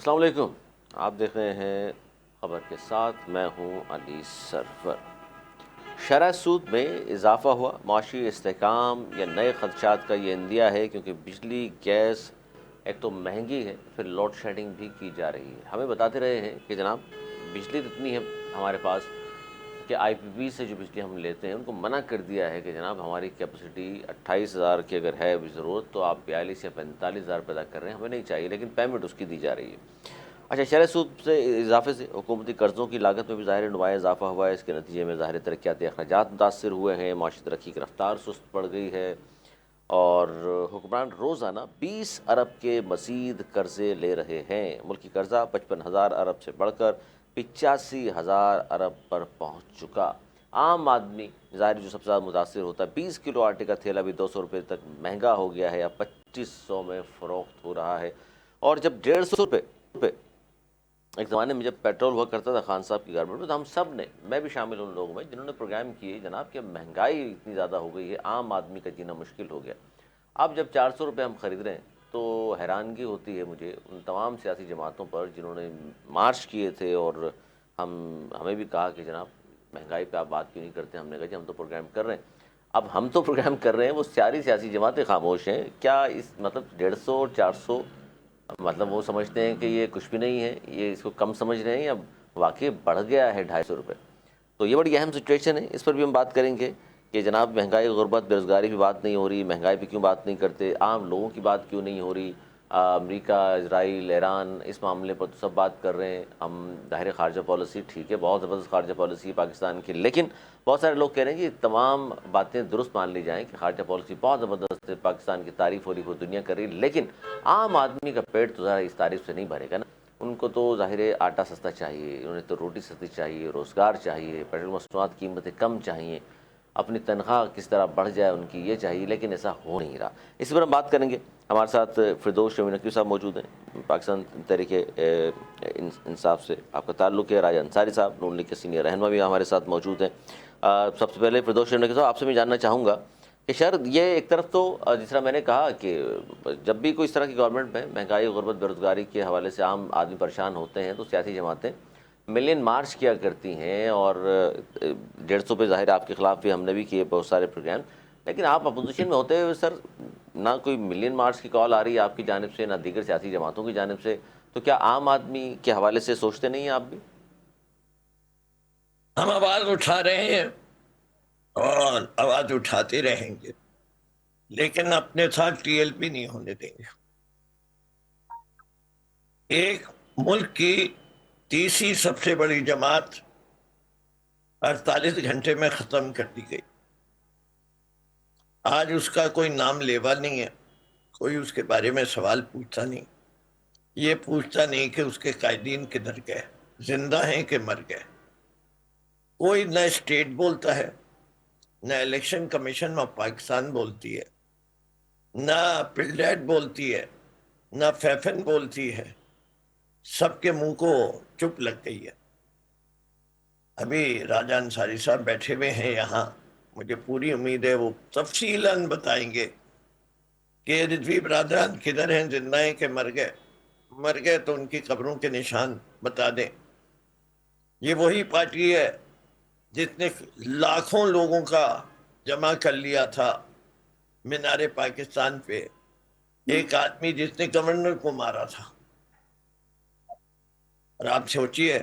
السلام علیکم، آپ دیکھ رہے ہیں خبر کے ساتھ، میں ہوں علی سرور۔ شرح سود میں اضافہ ہوا، معاشی استحکام یا نئے خدشات کا یہ اندیہ ہے، کیونکہ بجلی گیس ایک تو مہنگی ہے، پھر لوڈ شیڈنگ بھی کی جا رہی ہے۔ ہمیں بتاتے رہے ہیں کہ جناب بجلی اتنی ہے ہمارے پاس کہ آئی پی پی سے جو بجلی ہم لیتے ہیں ان کو منع کر دیا ہے کہ جناب ہماری کیپیسٹی 28,000 کی اگر ہے ضرورت تو آپ 42 یا 45,000 پیدا کر رہے ہیں، ہمیں نہیں چاہیے، لیکن پیمنٹ اس کی دی جا رہی ہے۔ اچھا، شرح سود سے اضافے سے حکومتی قرضوں کی لاگت میں بھی ظاہر نمایاں اضافہ ہوا ہے۔ اس کے نتیجے میں ظاہر ترقیاتی اخراجات متاثر ہوئے ہیں، معاشی ترقی کی رفتار سست پڑ گئی ہے، اور حکمران روزانہ 20 ارب کے مزید قرضے لے رہے ہیں۔ ملکی قرضہ 55,000 ارب سے بڑھ کر 85,000 ارب پر پہنچ چکا۔ عام آدمی ظاہر جو سب سے زیادہ متاثر ہوتا ہے، 20 کلو آٹے کا تھیلا بھی 200 روپے تک مہنگا ہو گیا ہے یا 2500 میں فروخت ہو رہا ہے، اور جب 150 روپے ایک زمانے میں جب پیٹرول ہوا کرتا تھا خان صاحب کی گورنمنٹ میں، تو ہم سب نے، میں بھی شامل ہوں ان لوگوں میں جنہوں نے پروگرام کیے جناب کہ مہنگائی اتنی زیادہ ہو گئی ہے، عام آدمی کا جینا مشکل ہو گیا۔ اب جب 400 روپے ہم خرید رہے ہیں تو حیرانگی ہوتی ہے مجھے ان تمام سیاسی جماعتوں پر جنہوں نے مارچ کیے تھے، اور ہمیں بھی کہا کہ جناب مہنگائی پہ آپ بات کیوں نہیں کرتے۔ ہم نے کہا کہ ہم تو پروگرام کر رہے ہیں۔ اب ہم تو پروگرام کر رہے ہیں، وہ ساری سیاسی جماعتیں خاموش ہیں۔ کیا اس مطلب 150 اور 400 مطلب وہ سمجھتے ہیں کہ یہ کچھ بھی نہیں ہے، یہ اس کو کم سمجھ رہے ہیں، یا واقعی بڑھ گیا ہے 250 روپے؟ تو یہ بڑی اہم سچویشن ہے، اس پر بھی ہم بات کریں گے کہ جناب مہنگائی، غربت، بے روزگاری پہ بات نہیں ہو رہی، مہنگائی پہ کیوں بات نہیں کرتے، عام لوگوں کی بات کیوں نہیں ہو رہی۔ امریکہ، اسرائیل، ایران اس معاملے پر تو سب بات کر رہے ہیں۔ ہم ظاہر خارجہ پالیسی ٹھیک ہے، بہت زبردست خارجہ پالیسی ہے پاکستان کی، لیکن بہت سارے لوگ کہہ رہے ہیں کہ تمام باتیں درست مان لی جائیں کہ خارجہ پالیسی بہت زبردست ہے، پاکستان کی تعریف ہو رہی، وہ دنیا کر رہی ہے، لیکن عام آدمی کا پیٹ تو ذرا اس تعریف سے نہیں بھرے گا نا۔ ان کو تو ظاہر آٹا سستا چاہیے، انہیں تو روٹی سستی چاہیے، روزگار چاہیے، پیٹرول مصنوعات قیمتیں کم چاہیے، اپنی تنخواہ کس طرح بڑھ جائے ان کی، یہ چاہیے، لیکن ایسا ہو نہیں رہا۔ اس پر ہم بات کریں گے۔ ہمارے ساتھ فردوس شمیم نقوی صاحب موجود ہیں، پاکستان تحریک انصاف سے آپ کا تعلق ہے۔ راجہ انصاری صاحب نون لیگ کے سینئر رہنما بھی ہمارے ساتھ موجود ہیں۔ سب سے پہلے فردوس شمیم نقوی صاحب، آپ سے میں جاننا چاہوں گا کہ شاید یہ ایک طرف تو جس طرح میں نے کہا کہ جب بھی کوئی اس طرح کی گورنمنٹ میں مہنگائی، غربت، بے روزگاری کے حوالے سے عام آدمی پریشان ہوتے ہیں تو سیاسی جماعتیں ملین مارچ کیا کرتی ہیں، اور 150 پہ ظاہر آپ کے خلاف بھی ہم نے بھی کیے بہت سارے پروگرام، لیکن آپ اپوزیشن میں ہوتے ہوئے سر نہ کوئی ملین مارچ کی کال آ رہی ہے آپ کی جانب سے، نہ دیگر سیاسی جماعتوں کی جانب سے، تو کیا عام آدمی کے حوالے سے سوچتے نہیں ہیں آپ بھی؟ ہم آواز اٹھا رہے ہیں اور آواز اٹھاتے رہیں گے، لیکن اپنے ساتھ ٹی ایل پی نہیں ہونے دیں گے۔ ایک ملک کی تیسری سب سے بڑی جماعت 48 گھنٹے میں ختم کر دی گئی۔ آج اس کا کوئی نام لیوا نہیں ہے، کوئی اس کے بارے میں سوال پوچھتا نہیں، یہ پوچھتا نہیں کہ اس کے قائدین کدھر گئے، زندہ ہیں کہ مر گئے۔ کوئی نہ اسٹیٹ بولتا ہے، نہ الیکشن کمیشن آف پاکستان بولتی ہے، نہ پلڈیٹ بولتی ہے، نہ فیفن بولتی ہے، سب کے منہ کو چپ لگ گئی ہے۔ ابھی راجہ انصاری صاحب بیٹھے ہوئے ہیں یہاں، مجھے پوری امید ہے وہ تفصیلاً بتائیں گے کہ رضوی برادران کدھر ہیں، زندہ ہیں کہ مر گئے۔ مر گئے تو ان کی قبروں کے نشان بتا دیں۔ یہ وہی پارٹی ہے جس نے لاکھوں لوگوں کا جمع کر لیا تھا مینار پاکستان پہ، ایک آدمی جس نے گورنر کو مارا تھا۔ اور آپ سوچئے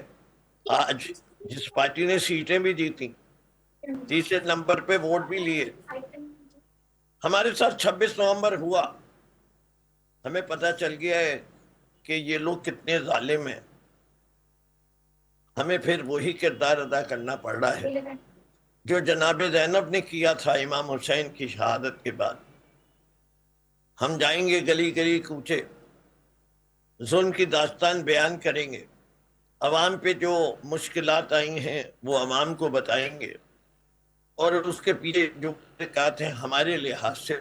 آج جس پارٹی نے سیٹیں بھی جیتی، تیسرے نمبر پہ ووٹ بھی لیے، ہمارے ساتھ 26 نومبر ہوا، ہمیں پتہ چل گیا ہے کہ یہ لوگ کتنے ظالم ہیں۔ ہمیں پھر وہی کردار ادا کرنا پڑ رہا ہے جو جناب زینب نے کیا تھا امام حسین کی شہادت کے بعد۔ ہم جائیں گے گلی گلی کوچے، ظلم کی داستان بیان کریں گے، عوام پہ جو مشکلات آئی ہیں وہ عوام کو بتائیں گے، اور اس کے پیچھے جو حقیقات ہیں ہمارے لحاظ سے۔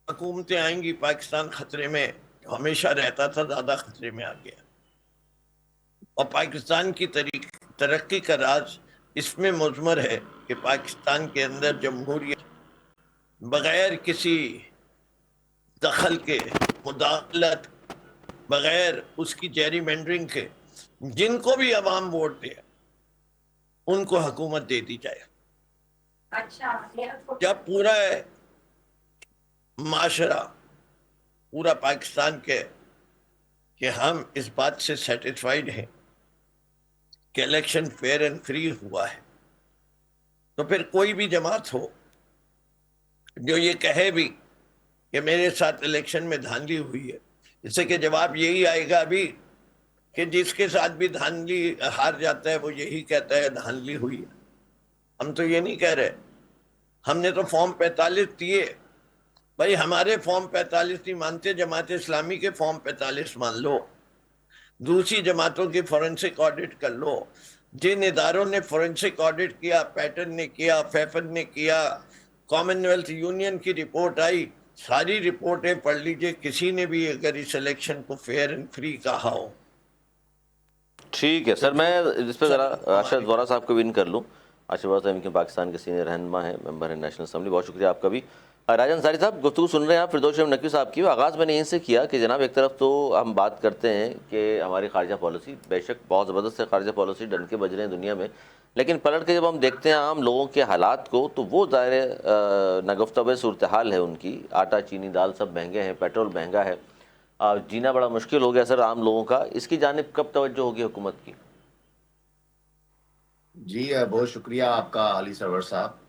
حکومتیں آئیں گی، پاکستان خطرے میں ہمیشہ رہتا تھا، زیادہ خطرے میں آ گیا، اور پاکستان کی ترقی کا راز اس میں مضمر ہے کہ پاکستان کے اندر جمہوریت بغیر کسی دخل کے مداخلت، بغیر اس کی جیری مینڈرنگ کے جن کو بھی عوام ووٹ دے ان کو حکومت دے دی جائے. جب پورا معاشرہ، پورا پاکستان کے کہ ہم اس بات سے سیٹسفائیڈ ہیں کہ الیکشن فیئر اینڈ فری ہوا ہے، تو پھر کوئی بھی جماعت ہو جو یہ کہے بھی کہ میرے ساتھ الیکشن میں دھاندلی ہوئی ہے، اس سے کہ جواب یہی آئے گا ابھی کہ جس کے ساتھ بھی دھاندلی ہار جاتا ہے وہ یہی کہتا ہے دھاندلی ہوئی ہے. ہم تو یہ نہیں کہہ رہے، ہم نے تو فارم 45 دیے. بھائی ہمارے فارم 45 نہیں مانتے، جماعت اسلامی کے فارم 45 مان لو، دوسری جماعتوں کی فورنسک آڈٹ کر لو. جن اداروں نے فورنسک آڈٹ کیا، پیٹرن نے کیا، فیفن نے کیا، کامن ویلتھ یونین کی رپورٹ آئی، ساری رپورٹیں پڑھ لیجئے. کسی نے بھی اگر اس الیکشن کو فیئر اینڈ فری کہا ہو. ٹھیک ہے سر، میں اس پہ ذرا ارشد وارا صاحب کو بھی ان کر لوں. ارشد وارا صاحب پاکستان کے سینئر رہنما ہیں، ممبر ہیں نیشنل اسمبلی. بہت شکریہ آپ کا بھی. راجہ انصاری صاحب گفتگو سن رہے ہیں آپ فردوس شریف نقوی صاحب کی. آغاز میں نے یہیں سے کیا کہ جناب ایک طرف تو ہم بات کرتے ہیں کہ ہماری خارجہ پالیسی بے شک بہت زبردست ہے، خارجہ پالیسی ڈن کے بج رہے ہیں دنیا میں، لیکن پلٹ کے جب ہم دیکھتے ہیں عام لوگوں کے حالات کو تو وہ ظاہر نگفتہ صورتحال ہے ان کی. آٹا چینی دال سب مہنگے ہیں، پیٹرول مہنگا ہے، جینا بڑا مشکل ہو گیا سر عام لوگوں کا. اس کی جانب کب توجہ ہوگی حکومت کی؟ جی بہت شکریہ آپ کا علی سرور صاحب.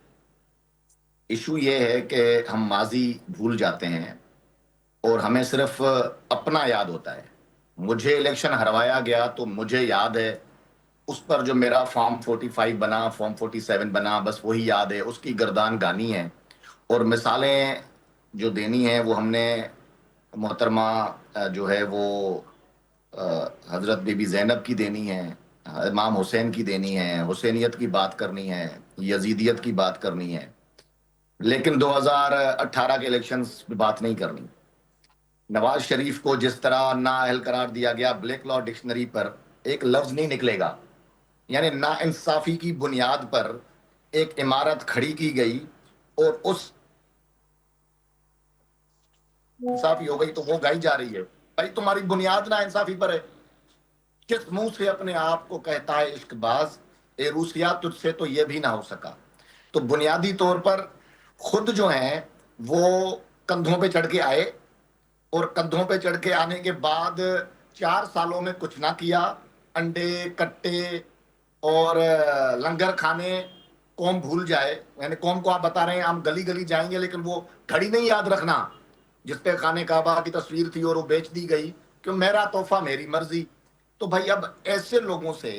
ایشو یہ ہے کہ ہم ماضی بھول جاتے ہیں اور ہمیں صرف اپنا یاد ہوتا ہے. مجھے الیکشن ہروایا گیا تو مجھے یاد ہے، اس پر جو میرا فارم 45 بنا، فارم 47 بنا، بس وہی یاد ہے، اس کی گردان گانی ہے. اور مثالیں جو دینی ہیں وہ ہم نے محترمہ جو ہے وہ حضرت بی بی زینب کی دینی ہے، امام حسین کی دینی ہے، حسینیت کی بات کرنی ہے، یزیدیت کی بات کرنی ہے، لیکن 2018 کے الیکشنز پہ بات نہیں کرنی. نواز شریف کو جس طرح نااہل قرار دیا گیا، بلیک لا ڈکشنری پر ایک لفظ نہیں نکلے گا. یعنی ناانصافی کی بنیاد پر ایک عمارت کھڑی کی گئی اور اس انصافی ہو گئی تو وہ گائی جا رہی ہے. بھائی تمہاری بنیاد ناانصافی پر ہے. کس منہ سے اپنے آپ کو کہتا ہے عشق باز، اے روسیا تجھ سے تو یہ بھی نہ ہو سکا. تو بنیادی طور پر خود جو ہیں وہ کندھوں پہ چڑھ کے آئے، اور کندھوں پہ چڑھ کے آنے کے بعد 4 سالوں میں کچھ نہ کیا. انڈے کٹے اور لنگر کھانے قوم بھول جائے. یعنی قوم کو آپ بتا رہے ہیں ہم گلی گلی جائیں گے، لیکن وہ گھڑی نہیں یاد رکھنا جس پہ خانہ کعبہ کی تصویر تھی اور وہ بیچ دی گئی کہ میرا تحفہ میری مرضی. تو بھائی اب ایسے لوگوں سے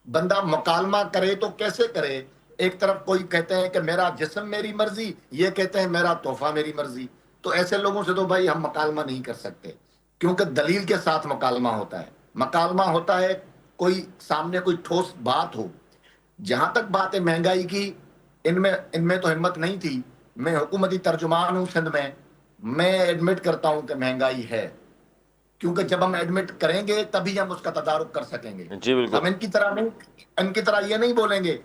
بندہ مکالمہ کرے تو کیسے کرے؟ ایک طرف کوئی کہتے ہیں کہ میرا جسم میری مرضی، یہ کہتے ہیں میرا تحفہ میری مرضی. تو ایسے لوگوں سے تو بھائی ہم مکالمہ نہیں کر سکتے، کیونکہ دلیل کے ساتھ مکالمہ ہوتا ہے. مکالمہ ہوتا ہے کوئی سامنے کوئی ٹھوس بات ہو. جہاں تک بات ہے مہنگائی کی، ان میں تو ہمت نہیں تھی. میں حکومتی ترجمان ہوں سندھ میں ایڈمٹ کرتا ہوں کہ مہنگائی ہے، کیونکہ جب ہم ایڈمٹ کریں گے تبھی ہم اس کا تدارک کر سکیں گے. جی بالکل. ہم ان کی طرح یہ نہیں بولیں گے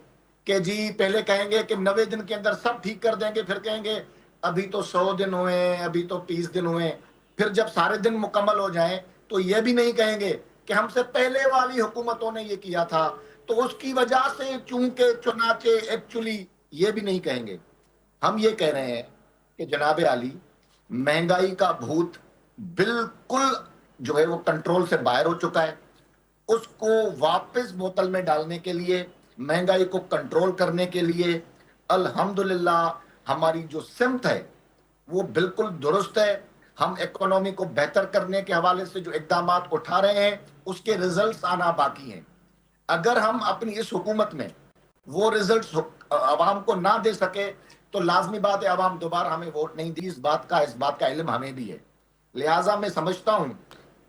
کہ جی پہلے کہیں گے کہ 90 دن کے اندر سب ٹھیک کر دیں گے، پھر کہیں گے ابھی تو 100 دن ہوئے ہیں، ابھی تو 30 دن ہوئے ہیں. پھر جب سارے دن مکمل ہو جائیں تو یہ بھی نہیں کہیں گے کہ ہم سے پہلے والی حکومتوں نے یہ کیا تھا تو اس کی وجہ سے چونکہ چنانچہ ایکچولی، یہ بھی نہیں کہیں گے. ہم یہ کہہ رہے ہیں کہ جناب عالی، مہنگائی کا بھوت بالکل جو ہے وہ کنٹرول سے باہر ہو چکا ہے. اس کو واپس بوتل میں ڈالنے کے لیے، مہنگائی کو کنٹرول کرنے کے لیے الحمدللہ ہماری جو سمت ہے وہ بالکل درست ہے. ہم اکانومی کو بہتر کرنے کے حوالے سے جو اقدامات اٹھا رہے ہیں اس کے ریزلٹس آنا باقی ہیں. اگر ہم اپنی اس حکومت میں وہ ریزلٹس عوام کو نہ دے سکے تو لازمی بات ہے عوام دوبارہ ہمیں ووٹ نہیں دی. اس بات کا علم ہمیں بھی ہے. لہٰذا میں سمجھتا ہوں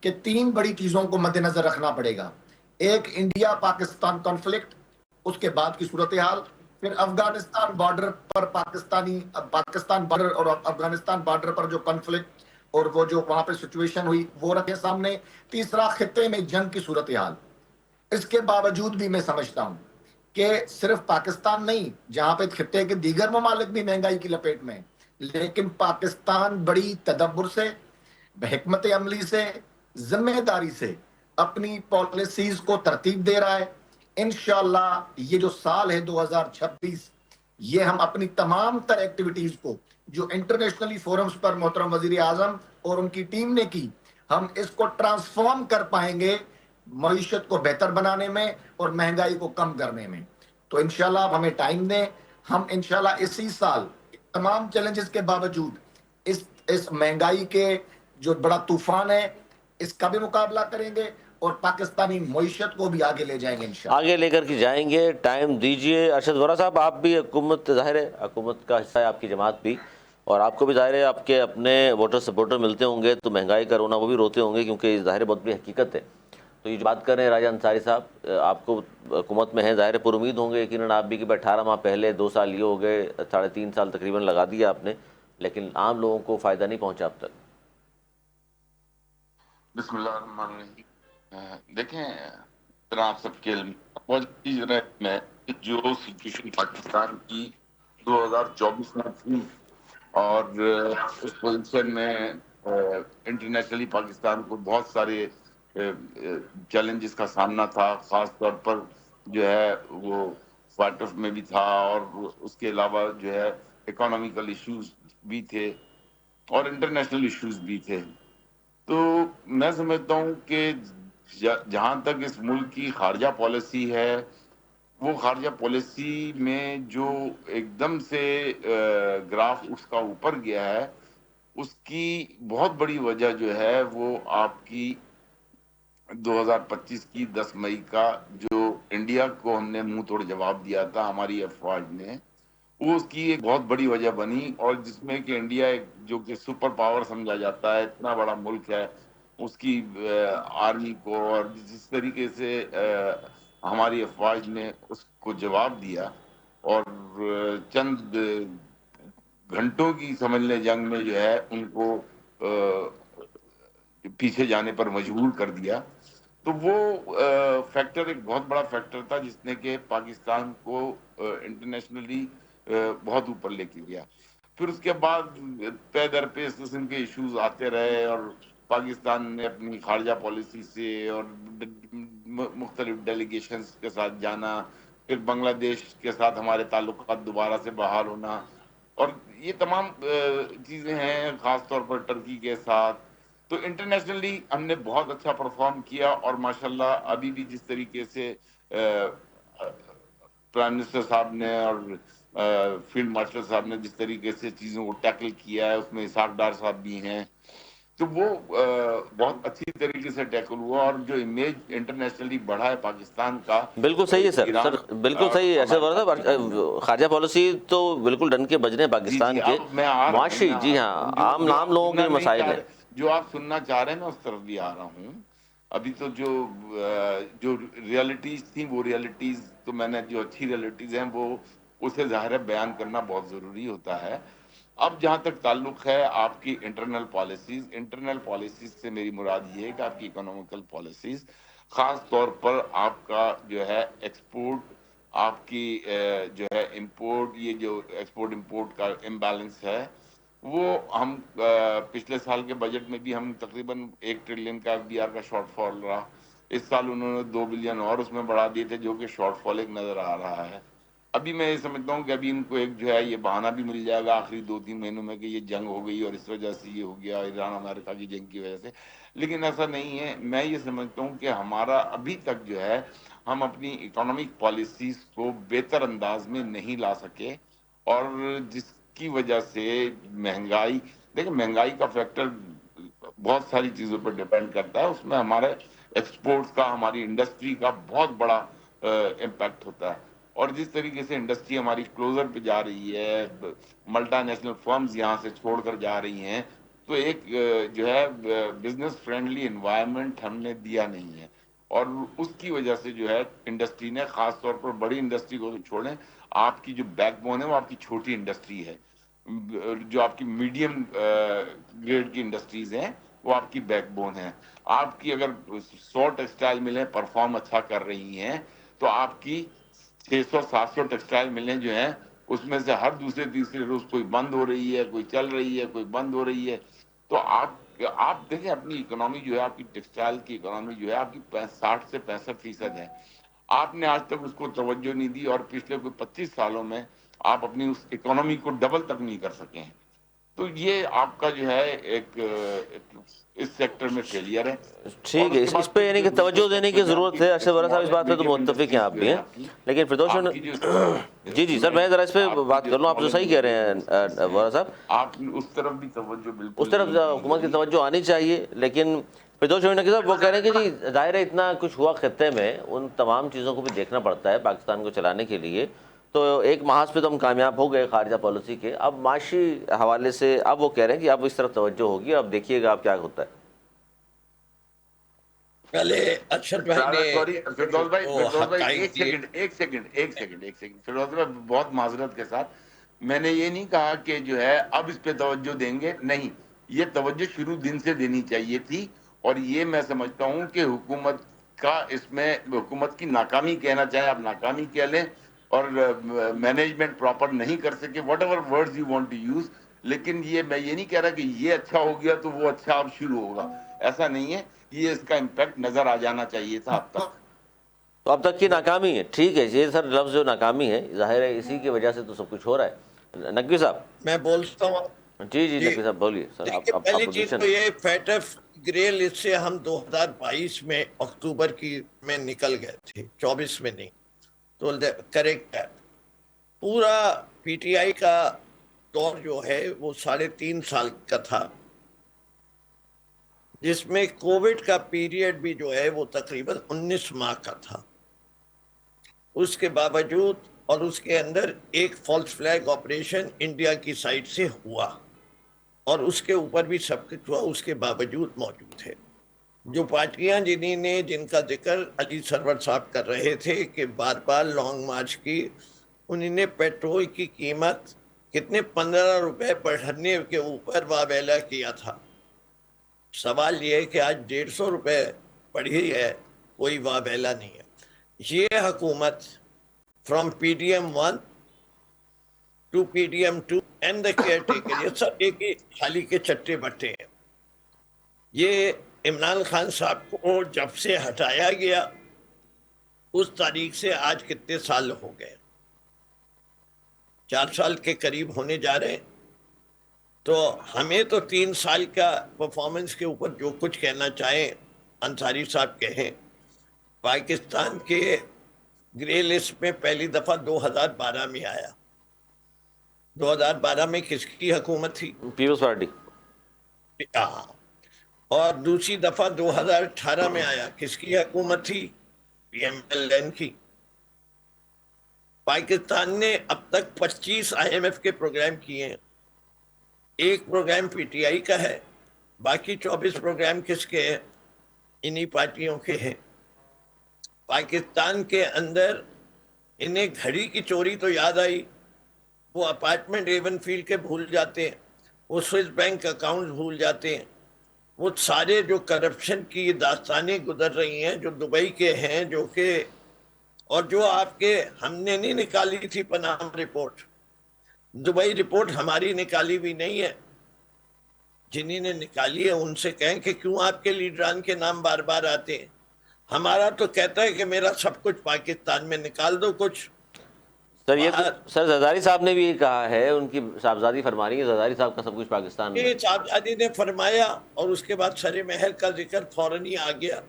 کہ 3 بڑی چیزوں کو مد نظر رکھنا پڑے گا. ایک انڈیا پاکستان کانفلکٹ، اس کے بعد کی صورتحال، پھر افغانستان بارڈر پر پاکستان بارڈر اور افغانستان بارڈر پر جو کنفلکٹ اور وہ جو وہاں پہ سچویشن ہوئی وہ رکھے سامنے، تیسرا خطے میں جنگ کی صورتحال. اس کے باوجود بھی میں سمجھتا ہوں کہ صرف پاکستان نہیں، جہاں پہ خطے کے دیگر ممالک بھی مہنگائی کی لپیٹ میں، لیکن پاکستان بڑی تدبر سے، بحکمت عملی سے، ذمہ داری سے اپنی پالیسیز کو ترتیب دے رہا ہے. انشاءاللہ یہ جو سال ہے 2026، یہ ہم اپنی تمام تر ایکٹیویٹیز کو جو انٹرنیشنلی فورمز پر محترم وزیر اعظم اور ان کی ٹیم نے کی، ہم اس کو ٹرانسفارم کر پائیں گے معیشت کو بہتر بنانے میں اور مہنگائی کو کم کرنے میں. تو انشاءاللہ آپ ہمیں ٹائم دیں، ہم انشاءاللہ اسی سال تمام چیلنجز کے باوجود اس مہنگائی کے جو بڑا طوفان ہے اس کا بھی مقابلہ کریں گے اور پاکستانی معیشت کو بھی آگے لے جائیں گے انشاءاللہ. آگے لے کر کے جائیں گے. ٹائم دیجئے. ارشد وارا صاحب، آپ بھی حکومت، ظاہر ہے حکومت کا حصہ ہے آپ کی جماعت بھی، اور آپ کو بھی ظاہر ہے آپ کے اپنے ووٹر سپورٹر ملتے ہوں گے تو مہنگائی کا رونا وہ بھی روتے ہوں گے، کیونکہ ظاہر بہت بڑی حقیقت ہے. تو یہ جو بات کر رہے ہیں راجہ انصاری صاحب، آپ کو حکومت میں ہیں، ظاہر پر امید ہوں گے یقیناً آپ بھی کہ 18 ماہ پہلے 2 سال یہ ہو گئے، 3.5 سال تقریباً لگا دیا آپ نے، لیکن عام لوگوں کو فائدہ نہیں پہنچا اب تک. بسم اللہ الرحمن الرحیم. دیکھیں، آپ سب کے علم میں جو سچویشن پاکستان کی 2024 میں تھی، اور اس پوزیشن میں انٹرنیشنلی پاکستان کو بہت سارے چیلنجز کا سامنا تھا، خاص طور پر جو ہے وہ فائٹر میں بھی تھا، اور اس کے علاوہ جو ہے اکانومیکل ایشوز بھی تھے اور انٹرنیشنل ایشوز بھی تھے. تو میں سمجھتا ہوں کہ جہاں تک اس ملک کی خارجہ پالیسی ہے، وہ خارجہ پالیسی میں جو ایک دم سے گراف اس کا اوپر گیا ہے، اس کی بہت بڑی وجہ جو ہے وہ آپ کی 2025 کی 10 مئی کا جو انڈیا کو ہم نے منہ توڑ جواب دیا تھا ہماری افواج نے، وہ اس کی ایک بہت بڑی وجہ بنی. اور جس میں کہ انڈیا ایک جو کہ سپر پاور سمجھا جاتا ہے، اتنا بڑا ملک ہے، اس کی آرمی کو، اور جس طریقے سے ہماری افواج نے اس کو جواب دیا، اور چند گھنٹوں کی سمجھ لیں جنگ میں جو ہے ان کو پیچھے جانے پر مجبور کر دیا. تو وہ فیکٹر ایک بہت بڑا فیکٹر تھا جس نے کہ پاکستان کو انٹرنیشنلی بہت اوپر لے کے گیا. پھر اس کے بعد پے در پہ اس قسم کے ایشوز آتے رہے، اور پاکستان نے اپنی خارجہ پالیسی سے اور مختلف ڈیلیگیشنز کے ساتھ جانا، پھر بنگلہ دیش کے ساتھ ہمارے تعلقات دوبارہ سے بحال ہونا، اور یہ تمام چیزیں ہیں، خاص طور پر ٹرکی کے ساتھ. تو انٹرنیشنلی ہم نے بہت اچھا پرفارم کیا، اور ماشاءاللہ ابھی بھی جس طریقے سے پرائم منسٹر صاحب نے اور فیلڈ مارشل صاحب نے جس طریقے سے چیزوں کو ٹیکل کیا ہے، اس میں اسحاق ڈار صاحب بھی ہیں، تو وہ بہت اچھی طریقے سے ٹیکل ہوا. اور جو امیج انٹرنیشنلی بڑھا ہے پاکستان کا، بالکل صحیح ہے سر، ایران بالکل صحیح ہے. ارشد وارا صاحب، خارجہ پالیسی تو بالکل ڈن کے بجنے پاکستان کے اب میں آ رہا ہوں، معاشی، جی ہاں، عام آپ لوگوں سننا کے نہیں مسائل چاہ ہیں. رہے، جو آپ سننا چاہ رہے ہیں میں اس طرف بھی آ رہا ہوں. ابھی تو جو ریالٹیز تھیں، وہ ریالٹیز تو میں نے، جو اچھی ریالٹیز ہیں وہ اسے ظاہر ہے بیان کرنا بہت ضروری ہوتا ہے. اب جہاں تک تعلق ہے آپ کی انٹرنل پالیسیز سے میری مراد یہ ہے کہ آپ کی اکنامیکل پالیسیز، خاص طور پر آپ کا جو ہے ایکسپورٹ، آپ کی جو ہے امپورٹ، یہ جو ایکسپورٹ امپورٹ کا امبیلنس ہے، وہ ہم پچھلے سال کے بجٹ میں بھی ہم تقریباً 1 ٹریلین کا FDR کا شارٹ فال رہا. اس سال انہوں نے 2 بلین اور اس میں بڑھا دیے تھے، جو کہ شارٹ فال ایک نظر آ رہا ہے. ابھی میں یہ سمجھتا ہوں کہ ابھی ان کو ایک جو ہے یہ بہانہ بھی مل جائے گا آخری 2-3 مہینوں میں کہ یہ جنگ ہو گئی اور اس وجہ سے یہ ہو گیا، ایران امریکہ کی جنگ کی وجہ سے. لیکن ایسا نہیں ہے. میں یہ سمجھتا ہوں کہ ہمارا ابھی تک جو ہے ہم اپنی اکنامک پالیسیز کو بہتر انداز میں نہیں لا سکے، اور جس کی وجہ سے مہنگائی، دیکھیں مہنگائی کا فیکٹر بہت ساری چیزوں پر ڈیپینڈ کرتا ہے، اس میں ہمارے ایکسپورٹس کا، ہماری انڈسٹری کا بہت بڑا امپیکٹ ہوتا ہے. اور جس طریقے سے انڈسٹری ہماری کلوزر پہ جا رہی ہے، ملٹا نیشنل فرمز یہاں سے چھوڑ کر جا رہی ہیں، تو ایک جو ہے بزنس فرینڈلی انوائرمنٹ ہم نے دیا نہیں ہے. اور اس کی وجہ سے جو ہے انڈسٹری نے، خاص طور پر بڑی انڈسٹری کو چھوڑیں، آپ کی جو بیک بون ہے وہ آپ کی چھوٹی انڈسٹری ہے. جو آپ کی میڈیم گریڈ کی انڈسٹریز ہیں وہ آپ کی بیک بون ہے. آپ کی اگر 100 ٹیکسٹائل ملیں پرفارم اچھا کر رہی ہیں، تو آپ کی 600-700 ٹیکسٹائل ملیں جو ہیں اس میں سے ہر دوسرے تیسرے روز کوئی بند ہو رہی ہے، کوئی چل رہی ہے، کوئی بند ہو رہی ہے. تو آپ کہ آپ دیکھیں اپنی اکنامی جو ہے، آپ کی ٹیکسٹائل کی اکنامی جو ہے آپ کی 60 سے 65% ہے. آپ نے آج تک اس کو توجہ نہیں دی، اور پچھلے کوئی 25 سالوں میں آپ اپنی اس اکنامی کو ڈبل تک نہیں کر سکے ہیں. تو یہ آپ کا جو ہے ایک اس سیکٹر میں فیلئر ہے. ٹھیک ہے، اس پہ یعنی کہ توجہ دینے کی ضرورت ہے. اشرف وارا صاحب اس بات پہ تو متفق ہیں آپ بھی ہیں، لیکن فردوس جی جی سر، میں ذرا اس پہ بات کر لوں. آپ تو صحیح کہہ رہے ہیں وارا صاحب، آپ اس طرف بھی توجہ بالکل اس طرف حکومت کی توجہ آنی چاہیے. لیکن فردوس نقوی صاحب وہ کہہ رہے ہیں کہ جی ظاہر ہے اتنا کچھ ہوا خطے میں، ان تمام چیزوں کو بھی دیکھنا پڑتا ہے پاکستان کو چلانے کے لیے. تو ایک محاذ پہ تو ہم کامیاب ہو گئے خارجہ پالیسی کے، اب معاشی حوالے سے اب وہ کہہ رہے ہیں کہ اب اس طرف توجہ ہوگی، اب دیکھیے گا اب کیا ہوتا ہے. پہلے ارشد بھائی نے سوری فردوس بھائی، ایک سیکنڈ فردوس بھائی، بہت معذرت کے ساتھ، میں نے یہ نہیں کہا کہ جو ہے اب اس پہ توجہ دیں گے، نہیں، یہ توجہ شروع دن سے دینی چاہیے تھی. اور یہ میں سمجھتا ہوں کہ حکومت کا اس میں، حکومت کی ناکامی کہنا چاہیں آپ ناکامی کہہ لیں، اور مینجمنٹ پراپر نہیں کر سکے، whatever words you want to use. لیکن یہ میں یہ نہیں کہہ رہا کہ یہ اچھا ہو گیا تو وہ اچھا اب شروع ہوگا، ایسا نہیں ہے. یہ اس کا امپیکٹ نظر آ جانا چاہیے تھا اب تک. تو اب تک کی ناکامی ہے. ٹھیک ہے، یہ سر لفظ جو ناکامی ہے ظاہر ہے اسی کی وجہ سے تو سب کچھ ہو رہا ہے. نقوی صاحب میں بولتا ہوں. جی نقوی صاحب بولیے سر. دیکھیے، پہلی چیز تو یہ فیٹف گریل، اس سے ہم 2022 میں اکتوبر میں نکل گئے تھے، 24 میں نہیں. تو کریکٹ ہے. پورا پی ٹی آئی کا دور جو ہے وہ 3.5 سال کا تھا، جس میں کووڈ کا پیریڈ بھی جو ہے وہ تقریباً 19 ماہ کا تھا. اس کے باوجود، اور اس کے اندر ایک فالس فلیگ آپریشن انڈیا کی سائڈ سے ہوا، اور اس کے اوپر بھی سب کچھ ہوا، اس کے باوجود موجود ہے. جو پارٹیاں جن کا ذکر علی سرور صاحب کر رہے تھے کہ بار بار لانگ مارچ کی، انہوں نے پیٹرول کی قیمت کتنے 15 روپے بڑھنے کے اوپر واویلا کیا تھا. سوال یہ ہے کہ آج 150 روپے بڑھی ہے، کوئی واویلا نہیں ہے. یہ حکومت from P D M 1 to P D M 2 and the caretaker, یہ سب ایک ہی تھالی کے چٹے بٹے ہیں. یہ عمران خان صاحب کو جب سے ہٹایا گیا اس تاریخ سے آج کتنے سال ہو گئے، 4 سال کے قریب ہونے جا رہے ہیں. تو ہمیں تو 3 سال کا پرفارمنس کے اوپر جو کچھ کہنا چاہیں انصاری صاحب کہیں. پاکستان کے گرے لسٹ میں پہلی دفعہ 2012 میں آیا. 2012 میں کس کی حکومت تھی؟ پیپلز پارٹی. اور دوسری دفعہ 2018 میں آیا، کس کی حکومت تھی؟ پی ایم ایل این کی. پاکستان نے اب تک 25 آئی ایم ایف کے پروگرام کیے ہیں. ایک پروگرام پی ٹی آئی کا ہے، باقی 24 پروگرام کس کے ہیں؟ انہی پارٹیوں کے ہیں. پاکستان کے اندر انہیں گھڑی کی چوری تو یاد آئی، وہ اپارٹمنٹ ایون فیلڈ کے بھول جاتے ہیں، وہ سوئس بینک اکاؤنٹ بھول جاتے ہیں، وہ سارے جو کرپشن کی داستانیں گزر رہی ہیں جو دبئی کے ہیں، جو کہ اور جو آپ کے ہم نے نہیں نکالی تھی پناما رپورٹ، دبئی رپورٹ ہماری نکالی بھی نہیں ہے. جنہی نے نکالی ہے ان سے کہیں کہ کیوں آپ کے لیڈران کے نام بار بار آتے ہیں. ہمارا تو کہتا ہے کہ میرا سب کچھ پاکستان میں، نکال دو کچھ. سر یہ تو سر زرداری صاحب نے بھی یہ کہا ہے، ان کی صاحبزادی فرما رہی ہے زرداری صاحب کا سب کچھ پاکستان میں. صاحبزادی نے فرمایا اور اس کے بعد سر محل کا ذکر فوراً ہی آ گیا.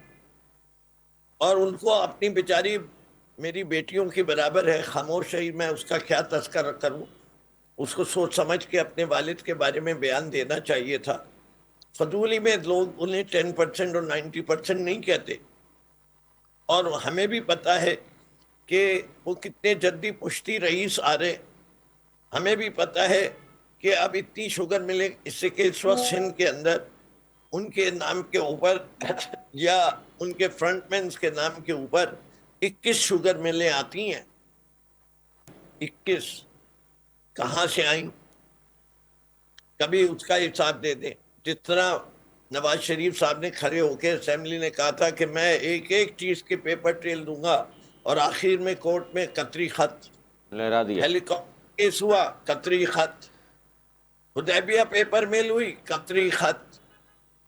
اور ان کو اپنی بیچاری میری بیٹیوں کی برابر ہے، خاموش ہے، میں اس کا کیا تذکرہ کروں. اس کو سوچ سمجھ کے اپنے والد کے بارے میں بیان دینا چاہیے تھا. فضولی میں لوگ انہیں 10% اور 90% نہیں کہتے. اور ہمیں بھی پتا ہے کہ وہ کتنے جدی پشتی رئیس آ رہے. ہمیں بھی پتا ہے کہ اب اتنی شوگر ملے، اس سے کہ اس وقت سندھ کے اندر ان کے نام کے اوپر یا ان کے فرنٹ مینز کے نام کے اوپر 21 شوگر ملیں آتی ہیں. 21 کہاں سے آئیں؟ کبھی اس کا حساب دے دیں. جس طرح نواز شریف صاحب نے کھڑے ہو کے اسمبلی نے کہا تھا کہ میں ایک ایک چیز کے پیپر ٹریل دوں گا، اور آخر میں کورٹ میں قطری خط لہرا دیا. ہیلی کاپٹر کیس ہوا، قطری خط. حدیبیہ پیپر میل ہوئی، قطری خط.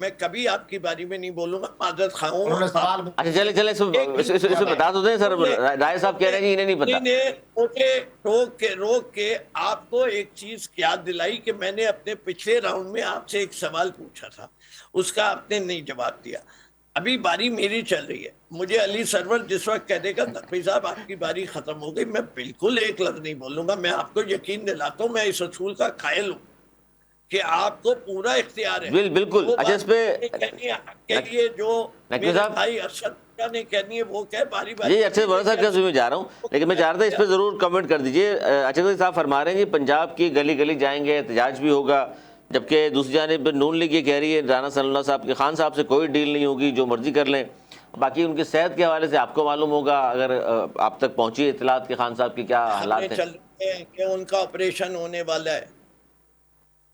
میں کبھی آپ کی باری میں نہیں بولوں گا، معذرت خواہ ہوں۔ انہوں نے سوال اچھا چلے چلے اس میں بتا تو دیں سر، رائے صاحب کہہ رہے ہیں کہ انہیں نہیں پتا۔ نے روک کے آپ کو ایک چیز یاد دلائی کہ میں نے اپنے پچھلے راؤنڈ میں آپ سے ایک سوال پوچھا تھا، اس کا آپ نے نہیں جواب دیا۔ ابھی باری میری چل رہی ہے، مجھے علی سرور جس وقت کہہ دے گا نقوی صاحب آپ کی باری ختم ہو گئی، میں بالکل ایک لفظ نہیں بولوں گا۔ میں آپ کو یقین دلاتا ہوں، میں اس اصول کا قائل ہوں کہ آپ کو پورا اختیار ہے۔ بالکل۔ اچھا اس پہ کے لیے جو نقوی میرے صاحب بھائی ارشد نے کہنی ہے وہ کہے، باری باری جی اچھا بڑا صاحب کیا میں جا رہا ہوں، لیکن میں چاہ رہا تھا اس پہ ضرور کمنٹ کر دیجئے۔ اچھا صاحب فرما رہے ہیں جی پنجاب کی گلی گلی جائیں گے، احتجاج بھی ہوگا، جبکہ دوسری جانب نون لیگ یہ کہہ رہی ہے رانا صلی اللہ صاحب کے خان صاحب سے کوئی ڈیل نہیں ہوگی، جو مرضی کر لیں۔ باقی ان کی صحت کے حوالے سے آپ کو معلوم ہوگا، اگر آپ تک پہنچی اطلاعات کہ خان صاحب کی کیا حالات ہیں۔ چل رہے ہیں کہ ان کا آپریشن ہونے والا ہے،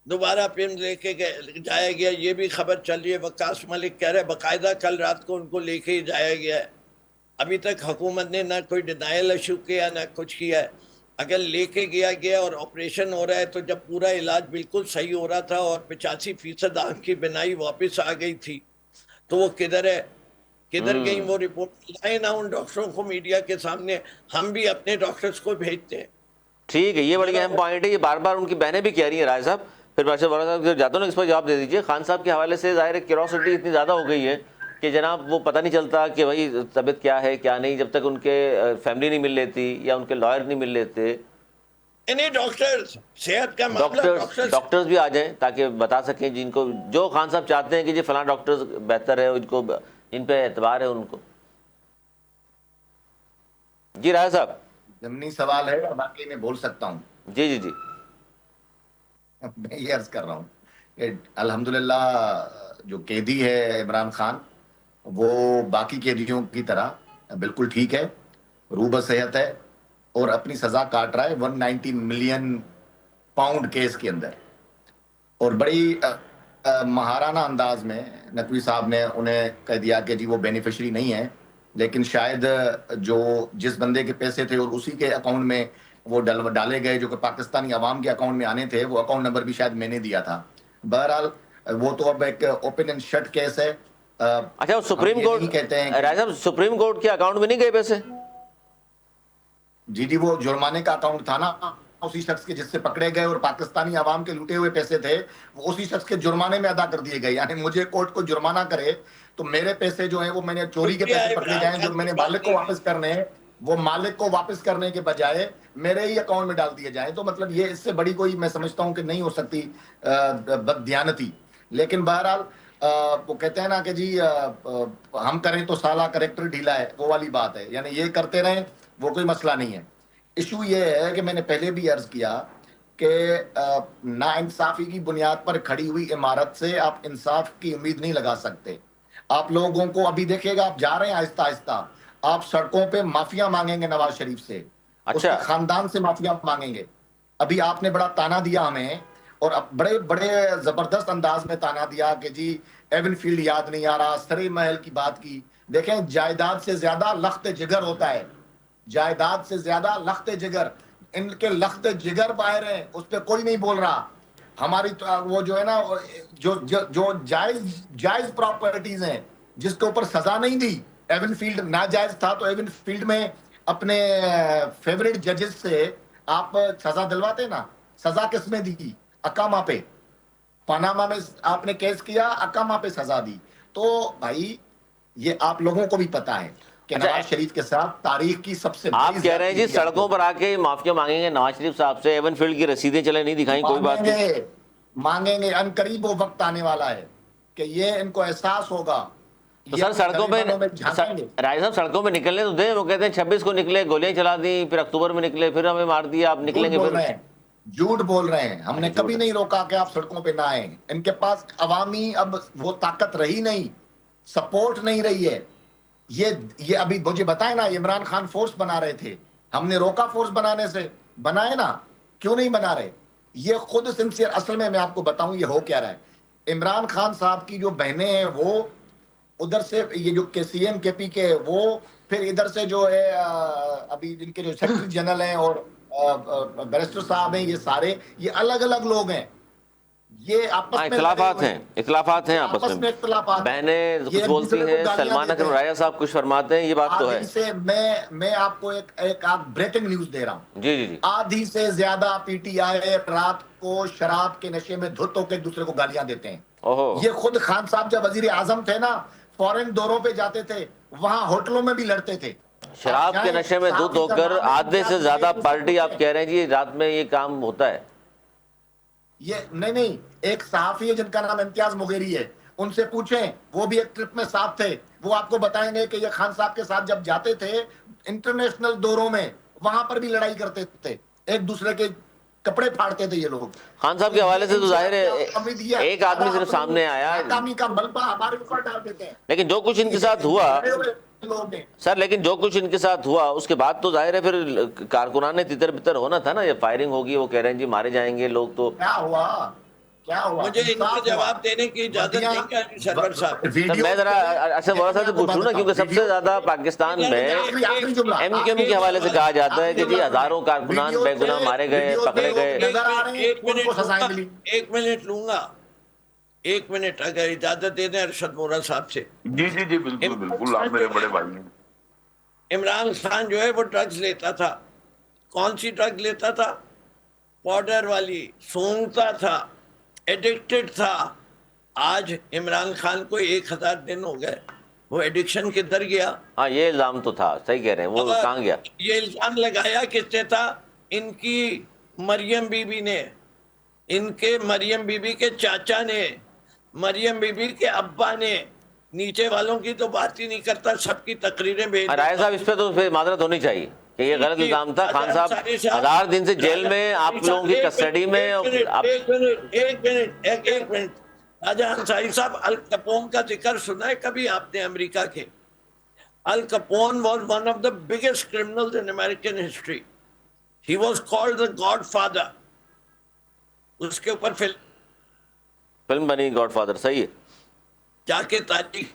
دوبارہ پھر لے کے جایا گیا، یہ بھی خبر چل رہی ہے۔ وقاص ملک کہہ رہے باقاعدہ کل رات کو ان کو لے کے ہی جایا گیا ہے۔ ابھی تک حکومت نے نہ کوئی ڈینائل ایشو کیا نہ کچھ کیا ہے۔ اگر لے کے گیا اور آپریشن ہو رہا ہے تو جب پورا علاج بالکل صحیح ہو رہا تھا اور 85% آنکھ کی بینائی واپس آ گئی تھی تو وہ کدھر ہے؟ کدھر گئی وہ رپورٹ؟ لائیں نہ ان ڈاکٹروں کو میڈیا کے سامنے، ہم بھی اپنے ڈاکٹرز کو بھیجتے ہیں۔ ٹھیک ہے، یہ بڑی اہم پوائنٹ ہے، یہ بار بار ان کی بہنیں بھی کہہ رہی ہیں رائے صاحب۔ پھر بادشاہ بڑا صاحب جاتا ہوں، اس پر جواب دے دیجئے۔ خان صاحب کے حوالے سے ظاہر ہے کیوروسٹی اتنی زیادہ ہو گئی ہے کہ جناب وہ پتہ نہیں چلتا کہ بھائی طبیعت کیا ہے کیا نہیں، جب تک ان کے فیملی نہیں مل لیتی یا ان کے لائر نہیں مل لیتے۔ انہیں ڈاکٹرز صحت کا معاملہ ڈاکٹرز بھی آ جائیں تاکہ بتا سکیں جن کو، جو خان صاحب چاہتے ہیں کہ جی فلاں ڈاکٹرز بہتر ہے، ان کو ان پہ اعتبار ہے ان کو۔ جی رائے صاحب ضمنی سوال ہے اور باقی میں بول سکتا ہوں۔ جی جی جی میں یہ عرض کر رہا ہوں کہ الحمدللہ جو قیدی ہے عمران خان، وہ باقی قیدیوں کی طرح بالکل ٹھیک ہے، روح بصحت ہے اور اپنی سزا کاٹ رہا ہے 190 ملین پاؤنڈ کیس کے اندر۔ اور بڑی مہارانہ انداز میں نقوی صاحب نے انہیں کہہ دیا کہ جی وہ بینیفیشری نہیں ہے، لیکن شاید جو جس بندے کے پیسے تھے اور اسی کے اکاؤنٹ میں وہ ڈالے گئے جو کہ پاکستانی عوام کے اکاؤنٹ میں آنے تھے، وہ اکاؤنٹ نمبر بھی شاید میں نے دیا تھا۔ بہرحال وہ تو اب ایک اوپن اینڈ شٹ کیس ہے۔ اچھا سپریم کورٹ رائے صاحب سپریم کورٹ کے اکاؤنٹ میں نہیں گئے پیسے؟ جی وہ جرمانے کا اکاؤنٹ تھا نا اسی شخص کے جس سے پکڑے گئے، اور پاکستانی عوام کے لوٹے ہوئے پیسے تھے وہ اسی شخص کے جرمانے میں ادا کر دیے گئے۔ یعنی مجھے کورٹ کو جرمانہ کرے تو میرے پیسے جو ہیں وہ میں نے چوری کے پیسے پکڑے جائیں، جو میں نے مالک کو واپس کرنے ہیں وہ مالک کو واپس کرنے کے بجائے میرے ہی اکاؤنٹ میں ڈال دیے جائیں، تو مطلب یہ اس سے بڑی کوئی میں سمجھتا ہوں کہ نہیں ہو سکتی بددیانتی۔ لیکن بہرحال وہ کہتے ہیں نا کہ جی ہم کریں تو سالہ کریکٹر ڈھیلا ہے، وہ والی بات ہے، یعنی یہ کرتے رہیں وہ کوئی مسئلہ نہیں ہے۔ ایشو یہ ہے کہ میں نے پہلے بھی عرض کیا کہ ناانصافی کی بنیاد پر کھڑی ہوئی عمارت سے آپ انصاف کی امید نہیں لگا سکتے۔ آپ لوگوں کو ابھی دیکھے گا، آپ جا رہے ہیں آہستہ آہستہ، آپ سڑکوں پہ معافیاں مانگیں گے نواز شریف سے، اس کے خاندان سے معافیاں مانگیں گے۔ ابھی آپ نے بڑا تانا دیا ہمیں، اور بڑے بڑے زبردست انداز میں تانا دیا کہ جی ایون فیلڈ یاد نہیں آ رہا، سرے محل کی بات کی۔ دیکھیں جائیداد سے زیادہ لخت جگر ہوتا ہے، جائیداد سے زیادہ لخت جگر، ان کے لخت جگر باہر ہیں، اس پہ کوئی نہیں بول رہا۔ ہماری وہ جو ہے نا جو جائز پراپرٹیز ہیں جس کے اوپر سزا نہیں دی، ایون فیلڈ ناجائز تھا تو ایون فیلڈ میں اپنے فیوریٹ ججز سے آپ سزا دلواتے نا، سزا کس میں دی؟ اقامہ پہ۔ پاناما میں آپ نے کیس کیا، اقامہ پہ سزا دی۔ تو بھائی یہ آپ لوگوں کو بھی پتا ہے کہ نواز شریف کے ساتھ تاریخ کی سب سے آپ کہہ رہے ہیں جی سڑکوں پر آ کے معافیا مانگیں گے نواز شریف صاحب سے، ایون فیلڈ کی رسیدیں چلے نہیں دکھائیں، کوئی بات نہیں، مانگیں گے۔ ان قریب وہ وقت آنے والا ہے کہ یہ ان کو احساس ہوگا۔ تو سر سڑکوں پہ رائے صاحب سڑکوں پہ نکلنے تو دیں، وہ کہتے ہیں 26 کو نکلے گولیاں چلا دیں، پھر اکتوبر میں نکلے پھر ہمیں مار دیا، آپ نکلیں گے پھر؟ جھوٹ بول رہے ہیں، ہم نے کبھی نہیں روکا کہ آپ سڑکوں پہ نہ آئیں۔ ان کے پاس عوامی اب وہ طاقت رہی نہیں، سپورٹ نہیں رہی ہے۔ یہ ابھی مجھے بتائیں نا، عمران خان فورس بنا رہے تھے، ہم نے روکا فورس بنانے سے؟ بنائے نا، کیوں نہیں بنا رہے؟ یہ خود سنسیئر، اصل میں آپ کو بتاؤں یہ ہو کیا رہا ہے۔ عمران خان صاحب کی جو بہنیں ہیں وہ ادھر سے، یہ جو کے سی ایم کے پی کے، وہ پھر ادھر سے جو ہے ابھی جن کے جو سیکرٹری جنرل ہیں اور بیرسٹر صاحب ہیں، یہ سارے یہ الگ الگ لوگ ہیں۔ یہ آپس ہاں میں لڑے اختلافات ہوئے ہیں، اختلافات ہیں آپس آپس میں اختلافات ہیں، بہنیں یہ کچھ ایک بولتی دوسرے کو ہیں، گالیاں سلمان دیتے اکرم ہیں۔ راجہ صاحب کچھ فرماتے ہیں، یہ بات تو ہے۔ آدھی سے میں آپ کو ایک بریکنگ نیوز دے رہا ہوں، جی جی جی، آدھی سے زیادہ پی ٹی آئی رات کو شراب کے نشے میں دھت ہو کے ایک دوسرے کو گالیاں دیتے ہیں۔ اوہو، یہ خود خان صاحب جب وزیر اعظم تھے نا، فورن دوروں پہ جاتے تھے، وہاں ہوٹلوں میں بھی لڑتے تھے۔ آپ شراب کے جائیں، نشے میں دھت صحافی ہو کا کر نام ہے آدھے سے امتیاز زیادہ مغیر، اس سے پارٹی آپ پوچھیں۔ کہہ رہے ہیں جی رات میں یہ کام ہوتا ہے؟ یہ نہیں، ایک صحافی ہے جن کا نام امتیاز مغیری ہے، ان سے پوچھیں، وہ بھی ایک ٹرپ میں ساتھ تھے، وہ آپ کو بتائیں گے کہ یہ خان صاحب کے ساتھ جب جاتے تھے انٹرنیشنل دوروں میں، وہاں پر بھی لڑائی کرتے تھے، ایک دوسرے کے کپڑے پھاڑتے تھے یہ لوگ۔ خان صاحب تو کے حوالے یہ سے ان تو ظاہر کیا ہے امید یہ ہے، ایک آدمی صرف اپنی سامنے آیا، ناکامی کا ملبہ ہمارے اوپر ڈال دیتے ہیں لیکن جو کچھ کہ ان کے یہ ساتھ ہوا لڑے ہوئے لوگ ہیں۔ سر، لیکن جو کچھ ان کے ساتھ ہوا اس کے بعد تو ظاہر ہے پھر کارکنان تتر بتر ہونا تھا نا، یہ فائرنگ ہوگی، وہ کہہ رہے ہیں جی مارے جائیں گے لوگ، تو کیا ہوا؟ کیا ہوا؟ مجھے ان کا انصاف ہوا؟ جواب دینے کی اجازت وردیاں دیں گے سرور صاحب؟ سر میں ذرا ارشد وارا صاحب سے پوچھوں نا، کیونکہ سب سے زیادہ پاکستان میں آخری جملہ، ایم کیو ایم کے حوالے سے کہا جاتا ہے کہ جی ہزاروں کارکنان بے گناہ مارے گئے، پکڑے گئے۔ نظر آ رہے ہیں، ان کو سزائیں ملی۔ ایک منٹ لوں گا، ایک منٹ اگر اجازت دے دیں ارشد وارا صاحب سے۔ جی جی جی، بالکل بالکل، آپ میرے بڑے بھائی ہیں۔ عمران خان جو ہے وہ ڈرگز لیتا تھا، کون سی ڈرگ لیتا تھا؟ پاؤڈر والی، سونگتا تھا، ایڈکٹڈ تھا۔ آج عمران خان کو 1000 دن ہو گئے، وہ ایڈکشن کدھر گیا؟ ہاں یہ الزام تو تھا، صحیح کہہ رہے ہیں، وہ کہاں گیا؟ یہ الزام لگایا کس نے تھا؟ ان کی مریم بی بی نے، ان کے مریم بی بی کے چاچا نے، مریم بی بی کے ابا نے۔ نیچے والوں کی تو بات ہی نہیں کرتا، سب کی تقریریں بھیج رائے دیتا صاحب اس پہ تو پھر معذرت ہونی چاہیے کہ یہ غلط الزام تھا، خان صاحب 1000 دن سے جیل میں، آپ لوگوں کی کسٹڈی میں۔ ایک منٹ راجہ انصاری صاحب، الکپون کا ذکر سنا ہے کبھی آپ نے امریکہ کے؟ الکپون was one of the biggest criminals in American history. He was called the Godfather. اس کے اوپر فلم بنی گاڈ فادر، صحیح ہے۔ جا کے تاریخ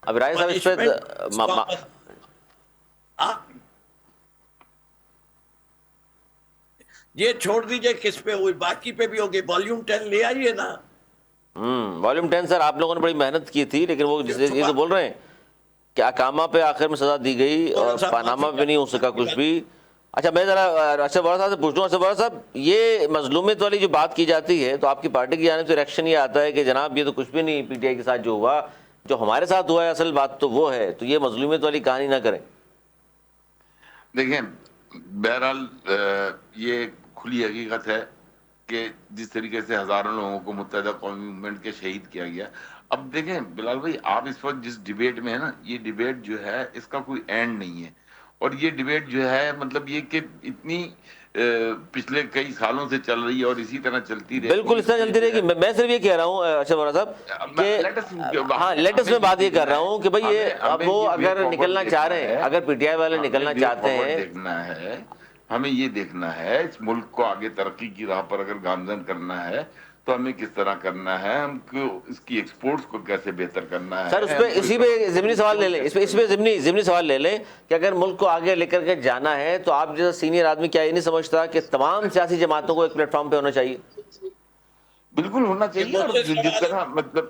اب رائے صاحب اس پہ یہ چھوڑ دیجئے کس پہ ہوئی، باقی پہ بھی ہوگی۔ والیوم 10 لے آئیے نا۔ والیوم 10 سر آپ لوگوں نے بڑی محنت کی تھی، لیکن وہ یہ تو بول رہے ہیں کہ اکامہ پہ آخر میں سزا دی گئی اور پاناما پہ نہیں ہو سکا کچھ بھی۔ اچھا میں ذرا ارشد وارا صاحب سے پوچھ لوں، ارشد وارا صاحب یہ مظلومیت والی جو بات کی جاتی ہے تو آپ کی پارٹی کی جانب سے ریئیکشن یہ آتا ہے کہ جناب یہ تو کچھ بھی نہیں، پی ٹی آئی کے ساتھ جو ہوا، جو ہمارے ساتھ ہوا ہے اصل بات تو وہ ہے، تو یہ مظلومیت والی کہانی نہ کریں۔ دیکھیں بہرحال یہ کھلی حقیقت ہے کہ جس طریقے سے ہزاروں لوگوں کو متحدہ قومی موومنٹ کے شہید کیا گیا۔ اب دیکھیں بلال بھائی، آپ اس وقت جس ڈیبیٹ میں ہے نا، یہ ڈیبیٹ جو ہے اس کا کوئی اینڈ نہیں ہے، اور یہ ڈیبیٹ جو ہے مطلب یہ کہ اتنی پچھلے کئی سالوں سے چل رہی ہے اور اسی طرح چلتی رہے بالکل اس طرح چلتی رہے گی۔ میں صرف یہ کہہ رہا ہوں ارشد وارا صاحب کہ ہاں لیٹسٹ میں بات یہ کر رہا ہوں کہ بھائی یہ اب وہ اگر نکلنا چاہ رہے ہیں، اگر پی ٹی آئی والے نکلنا چاہتے ہیں، دیکھنا ہے ہمیں، یہ دیکھنا ہے اس ملک کو آگے ترقی کی راہ پر اگر گامزن کرنا ہے تو ہمیں کس طرح کرنا ہے، ہم کو اس کی ایکسپورٹس کو کیسے بہتر کرنا ہے۔ سر اس پہ اسی پہ ضمنی سوال لے لیں، اس پہ ضمنی سوال لے لیں کہ اگر ملک کو آگے لے کر کے جانا ہے تو آپ جیسا سینئر آدمی کیا یہ نہیں سمجھتا کہ تمام سیاسی جماعتوں کو ایک پلیٹ فارم پہ ہونا چاہیے؟ بالکل ہونا چاہیے، اور جس طرح مطلب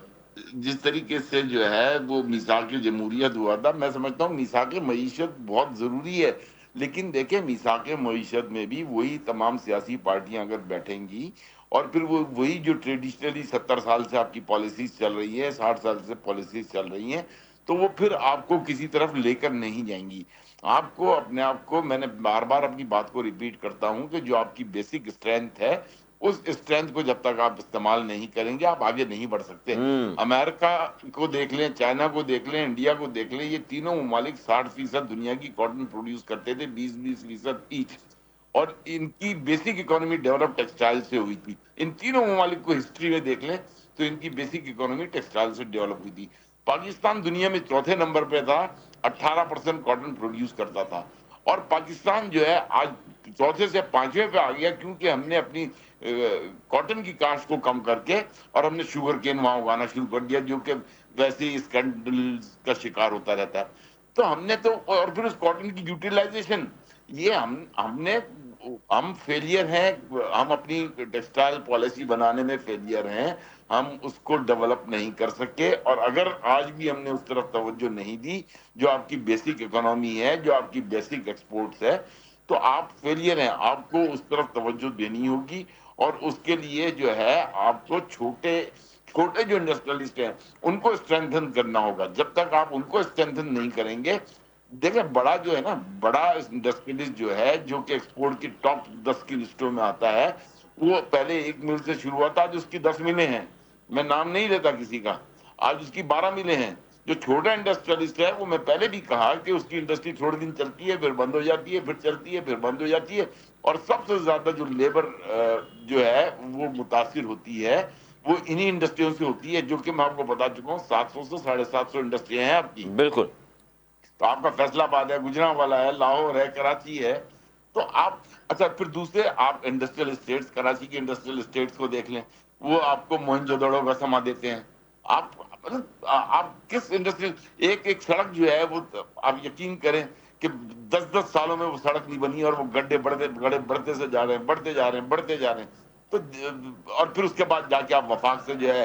جس طریقے سے جو ہے وہ میثاق جمہوریت ہوا تھا، میں سمجھتا ہوں میثاق معیشت بہت ضروری ہے، لیکن دیکھیں میثاق معیشت میں بھی وہی تمام سیاسی پارٹیاں اگر بیٹھیں گی اور پھر وہی جو ٹریڈیشنلی 70 سال سے آپ کی پالیسیز چل رہی ہیں، 60 سال سے پالیسیز چل رہی ہیں، تو وہ پھر آپ کو کسی طرف لے کر نہیں جائیں گی۔ آپ کو اپنے آپ کو، میں نے بار بار اپنی بات کو ریپیٹ کرتا ہوں کہ جو آپ کی بیسک اسٹرینتھ ہے، اس اسٹرینتھ کو جب تک آپ استعمال نہیں کریں گے آپ آگے نہیں بڑھ سکتے۔ امریکہ کو دیکھ لیں، چائنا کو دیکھ لیں، انڈیا کو دیکھ لیں، یہ تینوں ممالک 60% دنیا کی کاٹن پروڈیوس کرتے تھے، 20-20% ایچ، اور ان کی بیسک اکانومی ڈیولپ ٹیکسٹائل سے ہوئی تھی۔ ان تینوں ممالک کو ہسٹری میں دیکھ لیں تو ان کی بیسک اکانومی ٹیکسٹائل سے ڈیولپ ہوئی تھی۔ پاکستان دنیا میں چوتھے نمبر پہ تھا، 18% کاٹن پروڈیوس کرتا تھا، اور پاکستان جو ہے آج چوتھے سے 5ویں پہ آ گیا، کیونکہ ہم نے اپنی کاٹن کی کاشت کو کم کر کے اور ہم نے شوگر کین وہاں اگانا شروع کر دیا، جو کہ ویسے ہی اسکینڈل کا شکار ہوتا رہتا ہے۔ تو ہم نے تو، اور پھر اس کاٹن کی یوٹیلائزیشن، یہ ہم نے ہم فیلئر ہیں، ہم اپنی ٹیکسٹائل پالیسی بنانے میں فیلئر ہیں، ہم اس کو ڈیولپ نہیں کر سکے، اور اگر آج بھی ہم نے اس طرف توجہ نہیں دی جو آپ کی بیسک اکنامی ہے، جو آپ کی بیسک ایکسپورٹس ہے، تو آپ فیلئر ہیں، آپ کو اس طرف توجہ دینی ہوگی، اور اس کے لیے جو ہے آپ کو چھوٹے جو انڈسٹریلسٹ ہیں ان کو اسٹرینتھن کرنا ہوگا۔ جب تک آپ ان کو اسٹرینتھن نہیں کریں گے، دیکھیں بڑا جو ہے نا، بڑا انڈسٹریلسٹ جو ہے جو کہ ایکسپورٹ کی ٹاپ 10 کی لسٹوں میں آتا ہے، وہ پہلے ایک مل سے شروع ہوتا، آج اس کی 10 ملیں ہیں، میں نام نہیں لیتا کسی کا، آج اس کی 12 ملیں ہیں۔ جو چھوٹا انڈسٹریلسٹ ہے، وہ میں پہلے بھی کہا کہ اس کی انڈسٹری تھوڑے دن چلتی ہے، پھر بند ہو جاتی ہے، پھر چلتی ہے، پھر بند ہو جاتی ہے، اور سب سے زیادہ جو لیبر جو ہے وہ متاثر ہوتی ہے وہ انہی انڈسٹریوں سے ہوتی ہے، جو کہ میں آپ کو بتا چکا ہوں 700 سے 750 انڈسٹریاں ہیں آپ کی۔ بالکل تو آپ کا فیصلہ آباد ہے، گجرانوالہ ہے، لاہور ہے، کراچی ہے، تو آپ اچھا پھر دوسرے آپ انڈسٹریل اسٹیٹس، کراچی کے انڈسٹریل اسٹیٹس کو دیکھ لیں، وہ آپ کو موہنجودڑو کا سما دیتے ہیں۔ آپ کس انڈسٹریل ایک سڑک جو ہے وہ آپ یقین کریں کہ 10 سالوں میں وہ سڑک نہیں بنی، اور وہ گڈھے بڑھتے سے جا رہے ہیں، بڑھتے جا رہے ہیں، تو اور پھر اس کے بعد جا کے آپ وفاق سے جو ہے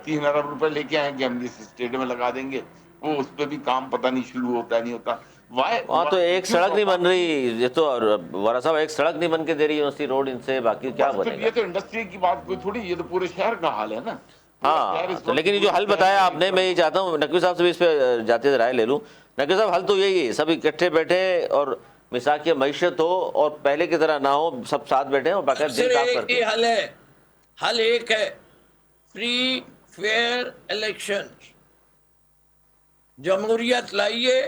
3 ارب روپے لے کے آئیں گے، ہم اس اسٹیٹ میں لگا دیں گے، وہ اس پہ بھی کام پتہ نہیں شروع ہوتا ہے نہیں ہوتا۔ وہاں تو ایک سڑک نہیں بن رہی، یہ تو وارا صاحب ایک سڑک نہیں بن کے دے رہی یونیورسٹی روڈ ان سے، باقی کیا بس پھر بنے گا؟ یہ تو انڈسٹری کی بات کوئی تھوڑی، یہ تو پورے شہر کا حال ہے نا، پورا شہر ہاں اس تو وقت لیکن یہ جو حل بتایا آپ نے، میں یہ چاہتا ہوں نقوی صاحب سے بھی اس پہ جاتے رائے لے لوں۔ نقوی صاحب حل تو یہی ہے، سب اکٹھے بیٹھے اور مساق معیشت ہو، اور پہلے کی طرح نہ ہو، سب ساتھ بیٹھے اور باقاعدہ دل صرف کام ایک کرتے ہی ہیں۔ حل ہے، حل ایک ہے، فری فیئر الیکشن، جمہوریت لائیے،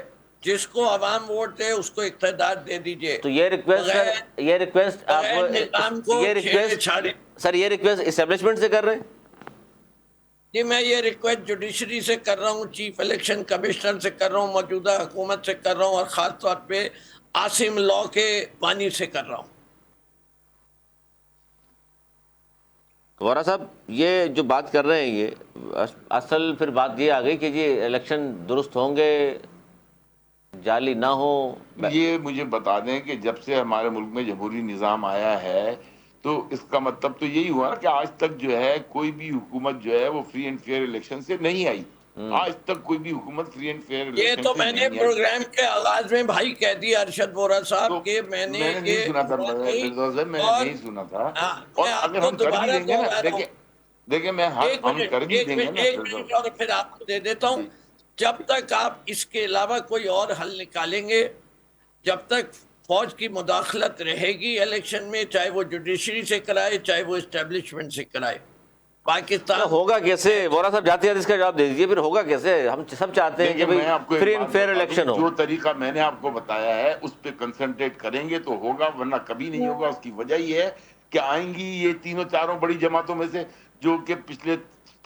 جس کو عوام ووٹ دے اس کو اقتدار دے دیجئے، تو یہ ریکویسٹ سر، یہ ریکویسٹ آپ بغیر نظام کو یہ چھیڑے ریکویسٹ چھاڑے۔ سر، یہ ریکویسٹ اسٹیبلشمنٹ سے کر رہے ہیں؟ جی میں یہ ریکویسٹ جوڈیشری سے کر رہا ہوں، چیف الیکشن کمشنر سے کر رہا ہوں، موجودہ حکومت سے کر رہا ہوں، اور خاص طور پہ عاصم لاء کے بانی سے کر رہا ہوں۔ وارا صاحب یہ جو بات کر رہے ہیں، یہ اصل پھر بات یہ آ گئی کہ جی الیکشن درست ہوں گے، جعلی نہ ہو۔ یہ مجھے بتا دیں کہ جب سے ہمارے ملک میں جمہوری نظام آیا ہے تو اس کا مطلب تو یہی ہوا نا کہ آج تک جو ہے کوئی بھی حکومت جو ہے وہ فری اینڈ فیئر الیکشن سے نہیں آئی، آج تک کوئی بھی حکومت فری اینڈ فیئر یہ الیکشن تو سے میں نے نہیں آئی۔ پروگرام کے آغاز میں بھائی کہہ دیا ارشد وورا تو صاحب کہ میں نے نہیں یہ سنا تھا ہوا نہیں، مرزا صاحب، میں نے اور نہیں سنا تھا، اور میں آپ اگر کو ہم کر بھی دوبارہ دیں گے نا، دوہرا رہا ہوں۔ دیکھیں میں ایک ہم کر بھی دیں گے نا ایک مرزا منٹ اور پھر آپ کو دے دیتا ہوں۔ جی جب تک آپ اس کے علاوہ کوئی اور حل نکالیں گے، جب تک فوج کی مداخلت رہے گی الیکشن میں، چاہے وہ جوڈیشری سے کرائے چاہے وہ اسٹیبلشمنٹ سے کرائے، پاکستان ہوگا کیسے؟ وارا صاحب جاتے جاتے اس کا جواب دے دیجیے، پھر ہوگا کیسے؟ ہم سب چاہتے ہیں کہ دیکھیں میں آپ کو ایک فری بات اینڈ فیئر بتا الیکشن دوں، ہو۔ جو طریقہ میں نے آپ کو بتایا ہے اس پہ کنسنٹریٹ کریں گے تو ہوگا، ورنہ کبھی نہیں ہوگا۔ اس کی وجہ یہ ہے کہ آئیں گی یہ تینوں چاروں بڑی جماعتوں میں سے جو کہ پچھلے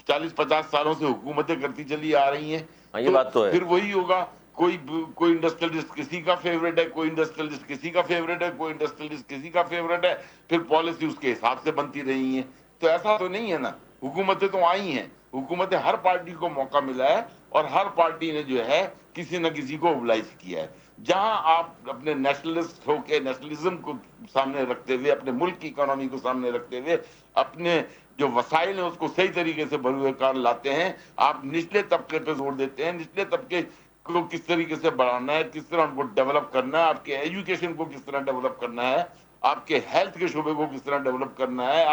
40-50 سالوں سے حکومتیں کرتی چلی آ رہی ہیں، ہاں یہ تو بات تو ہے۔ پھر وہی ہوگا، کوئی انڈسٹریلسٹ کسی کا فیوریٹ ہے، کوئی انڈسٹریلسٹ کسی کا فیوریٹ ہے، کوئی انڈسٹریلسٹ کسی کا فیوریٹ ہے، پھر پالیسی اس کے حساب سے بنتی رہی ہیں۔ تو ایسا تو نہیں ہے نا، حکومتیں تو آئی ہیں، حکومتیں ہر پارٹی کو موقع ملا ہے، اور ہر پارٹی نے جو ہے کسی نہ کسی کو اوبلائز کیا ہے۔ جہاں آپ اپنے نیشنلسٹ ہو کے نیشنلزم کو سامنے رکھتے ہوئے، اپنے ملک کی اکانومی کو سامنے رکھتے ہوئے، اپنے جو وسائل ہیں اس کو صحیح طریقے سے بروئے کار لاتے ہیں، آپ نچلے طبقے پہ زور دیتے ہیں، نچلے طبقے کو کس طریقے سے بڑھانا ہے، کس طرح ان کو ڈیولپ کرنا ہے، آپ کے ایجوکیشن کو کس طرح ڈیولپ کرنا ہے، آپ کے ہیلتھ کے شعبے کو کس طرح ڈیولپ کرنا ہے،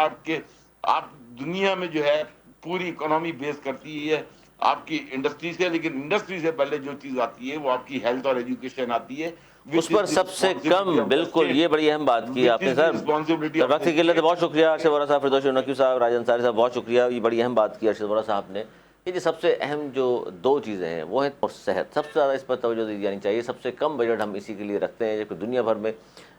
آپ دنیا میں جو ہے پوری اکانومی بیس کرتی ہے آپ کی انڈسٹری سے، لیکن انڈسٹری سے پہلے جو چیز آتی ہے وہ آپ کی ہیلتھ اور ایجوکیشن آتی ہے، اس پر سب سے کم، بالکل یہ بڑی اہم بات کی آپ نے سر۔ وقت کی قلت ہے، بہت شکریہ ارشد وارا صاحب، فردوسی نقوی صاحب، راجہ انصاری صاحب، بہت شکریہ، یہ بڑی اہم بات کی ارشد وارا صاحب نے۔ یہ جو سب سے اہم جو دو چیزیں ہیں وہ ہیں صحت، سب سے زیادہ اس پر توجہ دی جانی چاہیے۔ سب سے کم بجٹ ہم اسی کے لیے رکھتے ہیں، جبکہ دنیا بھر میں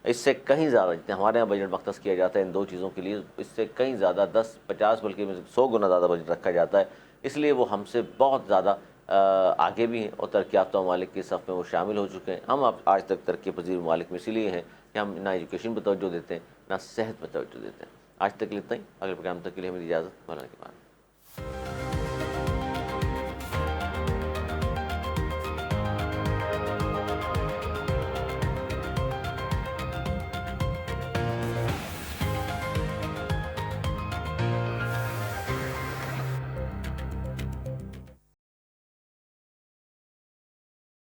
اس سے کہیں زیادہ، جتنے ہمارے یہاں بجٹ مختص کیا جاتا ہے ان دو چیزوں کے لیے، اس سے کہیں زیادہ 10-50 بلکہ 100 گنا زیادہ بجٹ رکھا جاتا ہے۔ اس لیے وہ ہم سے بہت زیادہ آگے بھی ہیں، اور ترقی یافتہ ممالک کے صف میں وہ شامل ہو چکے ہیں۔ ہم آج تک ترقی پذیر ممالک میں اسی لیے ہیں کہ ہم نہ ایجوکیشن پہ توجہ دیتے ہیں، نہ صحت پہ توجہ دیتے ہیں۔ آج تک اتنا ہی، اگلے پروگرام تک کے لیے ہمیں اجازت، مولانا کے بعد۔